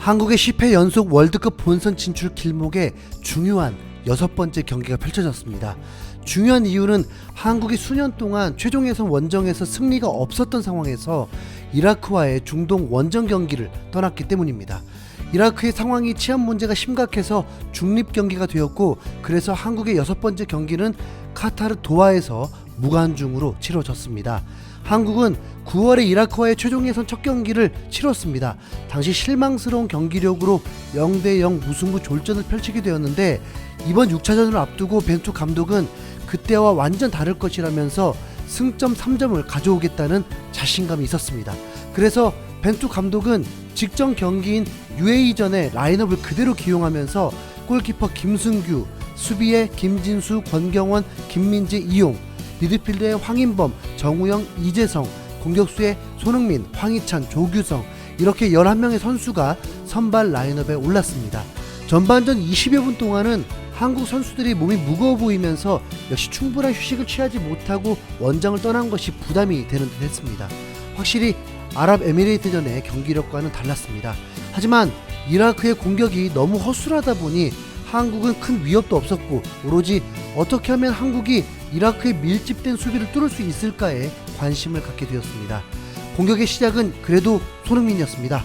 한국의 10회 연속 월드컵 본선 진출 길목에 중요한 6번째 경기가 펼쳐졌습니다. 중요한 이유는 한국이 수년 동안 최종 예선 원정에서 승리가 없었던 상황에서 이라크와의 중동 원정 경기를 떠났기 때문입니다. 이라크의 상황이 치안 문제가 심각해서 중립 경기가 되었고, 그래서 한국의 6번째 경기는 카타르 도하에서 무관중으로 치러졌습니다. 한국은 9월에 이라크와의 최종 예선 첫 경기를 치렀습니다. 당시 실망스러운 경기력으로 0대0 무승부 졸전을 펼치게 되었는데, 이번 6차전을 앞두고 벤투 감독은 그때와 완전 다를 것이라면서 승점 3점을 가져오겠다는 자신감이 있었습니다. 그래서 벤투 감독은 직전 경기인 UAE전에 라인업을 그대로 기용하면서 골키퍼 김승규, 수비에 김진수, 권경원, 김민재, 이용, 미드필더의 황인범, 정우영, 이재성, 공격수의 손흥민, 황희찬, 조규성, 이렇게 11명의 선수가 선발 라인업에 올랐습니다. 전반전 20여 분 동안은 한국 선수들이 몸이 무거워 보이면서 역시 충분한 휴식을 취하지 못하고 원정을 떠난 것이 부담이 되는 듯 했습니다. 확실히 아랍에미레이트전의 경기력과는 달랐습니다. 하지만 이라크의 공격이 너무 허술하다 보니 한국은 큰 위협도 없었고, 오로지 어떻게 하면 한국이 이라크의 밀집된 수비를 뚫을 수 있을까에 관심을 갖게 되었습니다. 공격의 시작은 그래도 손흥민이었습니다.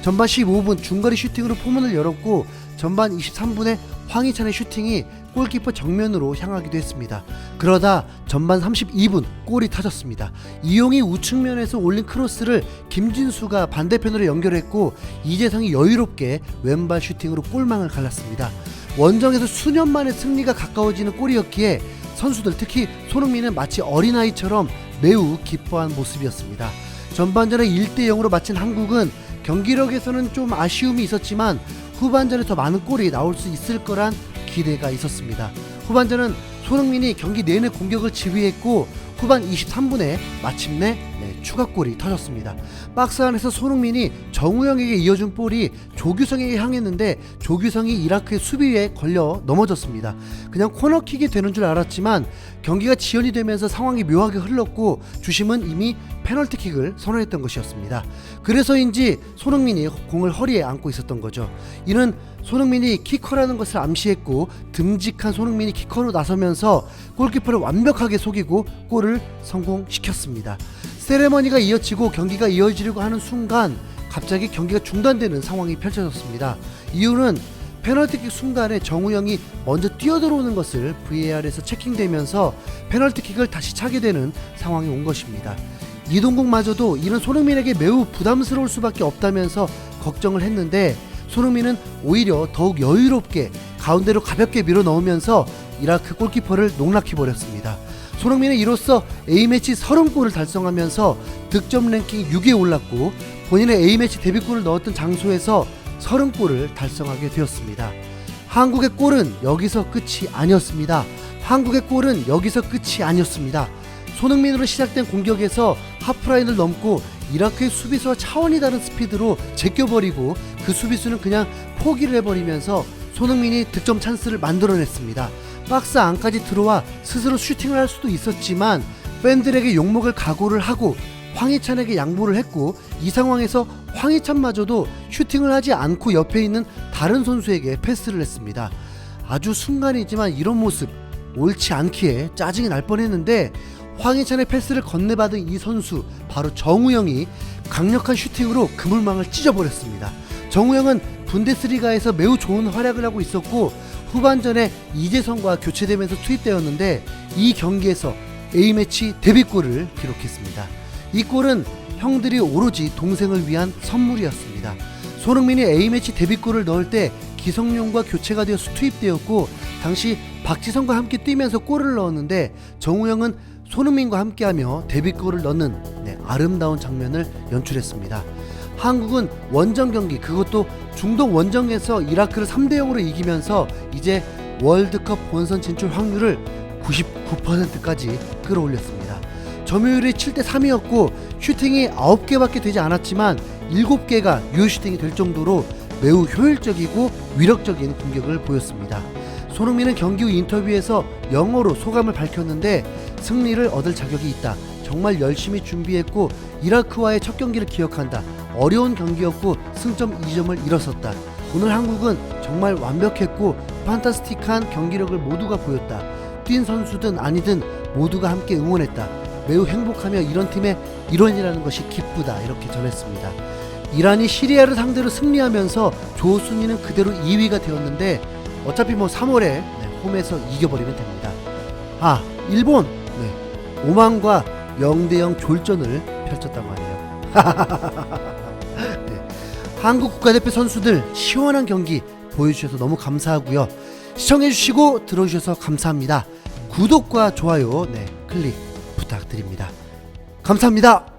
전반 15분 중거리 슈팅으로 포문을 열었고, 전반 23분에 황희찬의 슈팅이 골키퍼 정면으로 향하기도 했습니다. 그러다 전반 32분 골이 터졌습니다. 이용이 우측면에서 올린 크로스를 김진수가 반대편으로 연결했고, 이재성이 여유롭게 왼발 슈팅으로 골망을 갈랐습니다. 원정에서 수년 만에 승리가 가까워지는 골이었기에 선수들, 특히 손흥민은 마치 어린아이처럼 매우 기뻐한 모습이었습니다. 전반전에 1대0으로 마친 한국은 경기력에서는 좀 아쉬움이 있었지만 후반전에 더 많은 골이 나올 수 있을 거란 기대가 있었습니다. 후반전은 손흥민이 경기 내내 공격을 지휘했고, 후반 23분에 마침내 추가골이 터졌습니다. 박스 안에서 손흥민이 정우영에게 이어준 볼이 조규성에게 향했는데, 조규성이 이라크의 수비에 걸려 넘어졌습니다. 그냥 코너킥이 되는 줄 알았지만 경기가 지연이 되면서 상황이 묘하게 흘렀고, 주심은 이미 페널티킥을 선언했던 것이었습니다. 그래서인지 손흥민이 공을 허리에 안고 있었던 거죠. 이는 손흥민이 키커라는 것을 암시했고, 듬직한 손흥민이 키커로 나서면서 골키퍼를 완벽하게 속이고 골을 성공시켰습니다. 세레머니가 이어지고 경기가 이어지려고 하는 순간 갑자기 경기가 중단되는 상황이 펼쳐졌습니다. 이유는 페널티킥 순간에 정우영이 먼저 뛰어들어오는 것을 VAR에서 체킹되면서 페널티킥을 다시 차게 되는 상황이 온 것입니다. 이동국마저도 이는 손흥민에게 매우 부담스러울 수밖에 없다면서 걱정을 했는데, 손흥민은 오히려 더욱 여유롭게 가운데로 가볍게 밀어 넣으면서 이라크 골키퍼를 농락해버렸습니다. 손흥민은 이로써 A매치 30골을 달성하면서 득점 랭킹 6위에 올랐고, 본인의 A매치 데뷔골을 넣었던 장소에서 30골을 달성하게 되었습니다. 한국의 골은 여기서 끝이 아니었습니다. 손흥민으로 시작된 공격에서 하프라인을 넘고 이라크의 수비수와 차원이 다른 스피드로 제껴버리고, 그 수비수는 그냥 포기를 해버리면서 손흥민이 득점 찬스를 만들어냈습니다. 박스 안까지 들어와 스스로 슈팅을 할 수도 있었지만 팬들에게 욕먹을 각오를 하고 황희찬에게 양보를 했고, 이 상황에서 황희찬마저도 슈팅을 하지 않고 옆에 있는 다른 선수에게 패스를 했습니다. 아주 순간이지만 이런 모습 옳지 않기에 짜증이 날 뻔했는데, 황희찬의 패스를 건네받은 이 선수, 바로 정우영이 강력한 슈팅으로 그물망을 찢어버렸습니다. 정우영은 분데스리가에서 매우 좋은 활약을 하고 있었고, 후반전에 이재성과 교체되면서 투입되었는데 이 경기에서 A매치 데뷔골을 기록했습니다. 이 골은 형들이 오로지 동생을 위한 선물이었습니다. 손흥민이 A매치 데뷔골을 넣을 때 기성용과 교체가 되어서 투입되었고, 당시 박지성과 함께 뛰면서 골을 넣었는데, 정우영은 손흥민과 함께하며 데뷔골을 넣는 아름다운 장면을 연출했습니다. 한국은 원정 경기, 그것도 중동 원정에서 이라크를 3대0으로 이기면서 이제 월드컵 본선 진출 확률을 99%까지 끌어올렸습니다. 점유율이 7대3이었고 슈팅이 9개밖에 되지 않았지만 7개가 유효 슈팅이 될 정도로 매우 효율적이고 위력적인 공격을 보였습니다. 손흥민은 경기 후 인터뷰에서 영어로 소감을 밝혔는데, 승리를 얻을 자격이 있다. 정말 열심히 준비했고 이라크와의 첫 경기를 기억한다. 어려운 경기였고 승점 2점을 잃었었다. 오늘 한국은 정말 완벽했고 판타스틱한 경기력을 모두가 보였다. 뛴 선수든 아니든 모두가 함께 응원했다. 매우 행복하며 이런 팀의 일원이라는 것이 기쁘다. 이렇게 전했습니다. 이란이 시리아를 상대로 승리하면서 조 순위는 그대로 2위가 되었는데 어차피 3월에 홈에서 이겨버리면 됩니다. 일본 오만과 0대0 졸전을 펼쳤다고 하네요. 네. 한국 국가대표 선수들 시원한 경기 보여주셔서 너무 감사하고요. 시청해주시고 들어주셔서 감사합니다. 구독과 좋아요 클릭 부탁드립니다. 감사합니다.